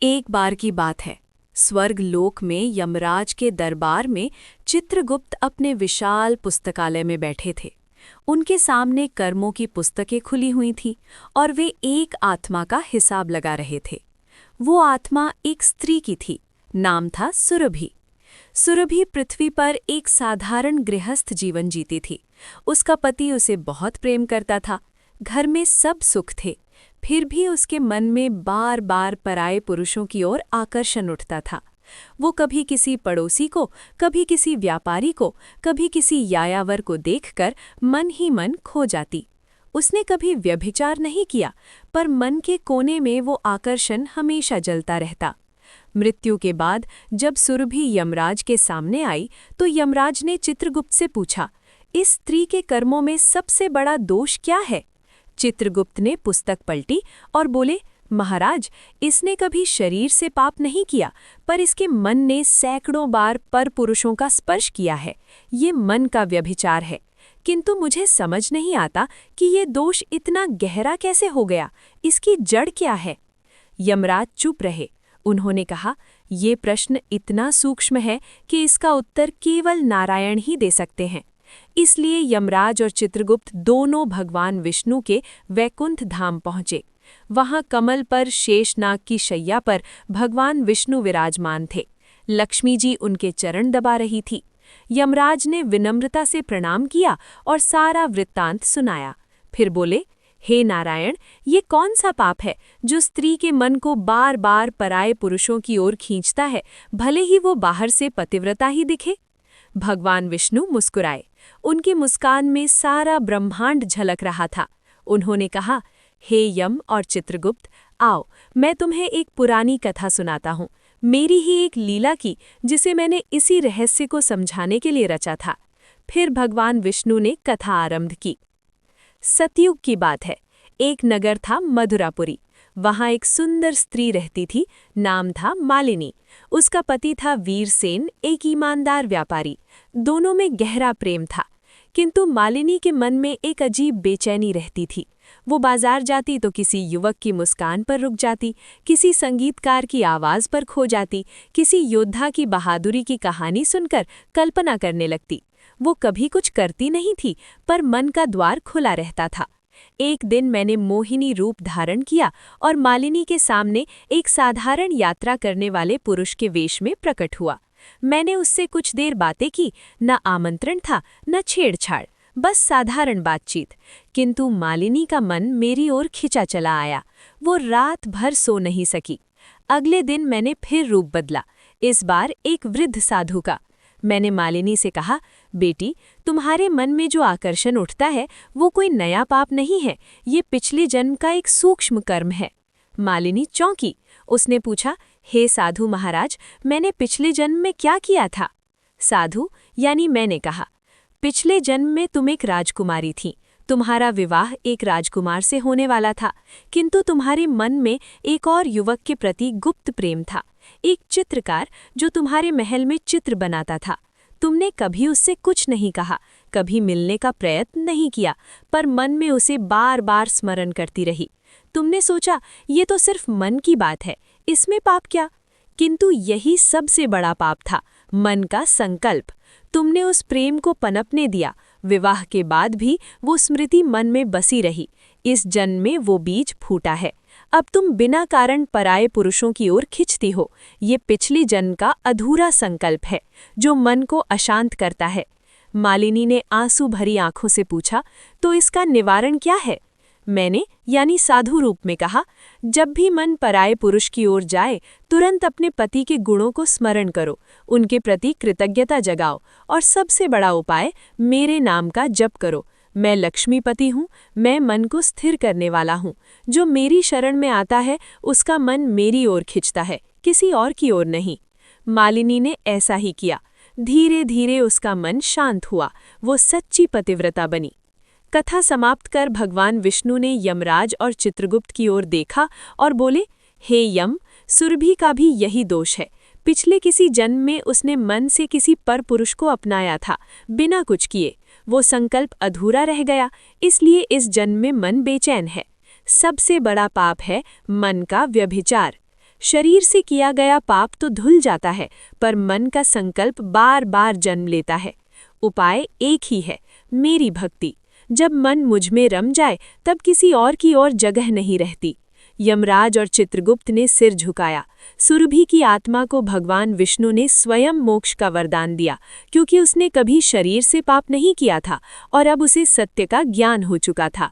एक बार की बात है। स्वर्ग लोक में यमराज के दरबार में चित्रगुप्त अपने विशाल पुस्तकालय में बैठे थे। उनके सामने कर्मों की पुस्तकें खुली हुई थीं और वे एक आत्मा का हिसाब लगा रहे थे। वो आत्मा एक स्त्री की थी। नाम था सुरभि। सुरभि पृथ्वी पर एक साधारण गृहस्थ जीवन जीती थी। उसका पति उसे बहुत प्रेम करता था। घर में सब सुख थे। फिर भी उसके मन में बार बार पराये पुरुषों की ओर आकर्षण उठता था। वो कभी किसी पड़ोसी को, कभी किसी व्यापारी को, कभी किसी यायावर को देखकर मन ही मन खो जाती। उसने कभी व्यभिचार नहीं किया, पर मन के कोने में वो आकर्षण हमेशा जलता रहता। मृत्यु के बाद जब सुरभि यमराज के सामने आई तो यमराज ने चित्रगुप्त से पूछा, इस स्त्री के कर्मों में सबसे बड़ा दोष क्या है? चित्रगुप्त ने पुस्तक पलटी और बोले, महाराज, इसने कभी शरीर से पाप नहीं किया, पर इसके मन ने सैकड़ों बार पर पुरुषों का स्पर्श किया है। ये मन का व्यभिचार है। किंतु मुझे समझ नहीं आता कि ये दोष इतना गहरा कैसे हो गया। इसकी जड़ क्या है? यमराज चुप रहे। उन्होंने कहा, ये प्रश्न इतना सूक्ष्म है कि इसका उत्तर केवल नारायण ही दे सकते हैं। इसलिए यमराज और चित्रगुप्त दोनों भगवान विष्णु के वैकुंठ धाम पहुंचे। वहां कमल पर शेषनाग की शैया पर भगवान विष्णु विराजमान थे। लक्ष्मी जी उनके चरण दबा रही थी। यमराज ने विनम्रता से प्रणाम किया और सारा वृत्तांत सुनाया। फिर बोले, हे नारायण, ये कौन सा पाप है जो स्त्री के मन को बार बार पराये पुरुषों की ओर खींचता है, भले ही वो बाहर से पतिव्रता ही दिखे? भगवान विष्णु मुस्कुराए। उनकी मुस्कान में सारा ब्रह्मांड झलक रहा था। उन्होंने कहा, हे यम और चित्रगुप्त, आओ, मैं तुम्हें एक पुरानी कथा सुनाता हूँ। मेरी ही एक लीला की, जिसे मैंने इसी रहस्य को समझाने के लिए रचा था। फिर भगवान विष्णु ने कथा आरंभ की। सतयुग की बात है। एक नगर था मधुरापुरी। वहां एक सुंदर स्त्री रहती थी। नाम था मालिनी। उसका पति था वीरसेन, एक ईमानदार व्यापारी। दोनों में गहरा प्रेम था। किंतु मालिनी के मन में एक अजीब बेचैनी रहती थी। वो बाजार जाती तो किसी युवक की मुस्कान पर रुक जाती, किसी संगीतकार की आवाज़ पर खो जाती, किसी योद्धा की बहादुरी की कहानी सुनकर कल्पना करने लगती। वो कभी कुछ करती नहीं थी, पर मन का द्वार खुला रहता था। एक दिन मैंने मोहिनी रूप धारण किया और मालिनी के सामने एक साधारण यात्रा करने वाले पुरुष के वेश में प्रकट हुआ। मैंने उससे कुछ देर बातें की। न आमंत्रण था, न छेड़छाड़, बस साधारण बातचीत। किंतु मालिनी का मन मेरी ओर खिंचा चला आया। वो रात भर सो नहीं सकी। अगले दिन मैंने फिर रूप बदला, इस बार एक वृद्ध साधु का। मैंने मालिनी से कहा, बेटी, तुम्हारे मन में जो आकर्षण उठता है वो कोई नया पाप नहीं है, ये पिछले जन्म का एक सूक्ष्म कर्म है। मालिनी चौंकी। उसने पूछा, हे साधु महाराज, मैंने पिछले जन्म में क्या किया था? साधु यानी मैंने कहा, पिछले जन्म में तुम एक राजकुमारी थी। तुम्हारा विवाह एक राजकुमार से होने वाला था, किंतु तुम्हारे मन में एक और युवक के प्रति गुप्त प्रेम था, एक चित्रकार जो तुम्हारे महल में चित्र बनाता था। तुमने कभी उससे कुछ नहीं कहा, कभी मिलने का प्रयत्न नहीं किया, पर मन में उसे बार बार स्मरण करती रही। तुमने सोचा, ये तो सिर्फ मन की बात है, इसमें पाप क्या? किंतु यही सबसे बड़ा पाप था, मन का संकल्प। तुमने उस प्रेम को पनपने दिया। विवाह के बाद भी वो स्मृति मन में बसी रही। इस जन्म में वो बीज फूटा है। अब तुम बिना कारण पराये पुरुषों की ओर खिंचती हो। ये पिछली जन्म का अधूरा संकल्प है, जो मन को अशांत करता है। मालिनी ने आंसू भरी आंखों से पूछा, तो इसका निवारण क्या है? मैंने यानी साधु रूप में कहा, जब भी मन पराये पुरुष की ओर जाए, तुरंत अपने पति के गुणों को स्मरण करो, उनके प्रति कृतज्ञता जगाओ और सबसे बड़ा उपाय, मेरे नाम का जप करो। मैं लक्ष्मीपति हूँ, मैं मन को स्थिर करने वाला हूँ। जो मेरी शरण में आता है उसका मन मेरी ओर खिंचता है, किसी और की ओर नहीं। मालिनी ने ऐसा ही किया। धीरे धीरे उसका मन शांत हुआ। वो सच्ची पतिव्रता बनी। कथा समाप्त कर भगवान विष्णु ने यमराज और चित्रगुप्त की ओर देखा और बोले, हे यम, सुरभि का भी यही दोष है। पिछले किसी जन्म में उसने मन से किसी पर पुरुष को अपनाया था, बिना कुछ किए। वो संकल्प अधूरा रह गया, इसलिए इस जन्म में मन बेचैन है। सबसे बड़ा पाप है मन का व्यभिचार। शरीर से किया गया पाप तो धुल जाता है, पर मन का संकल्प बार बार जन्म लेता है। उपाय एक ही है, मेरी भक्ति। जब मन मुझ में रम जाए तब किसी और की ओर जगह नहीं रहती। यमराज और चित्रगुप्त ने सिर झुकाया। सुरभि की आत्मा को भगवान विष्णु ने स्वयं मोक्ष का वरदान दिया, क्योंकि उसने कभी शरीर से पाप नहीं किया था और अब उसे सत्य का ज्ञान हो चुका था।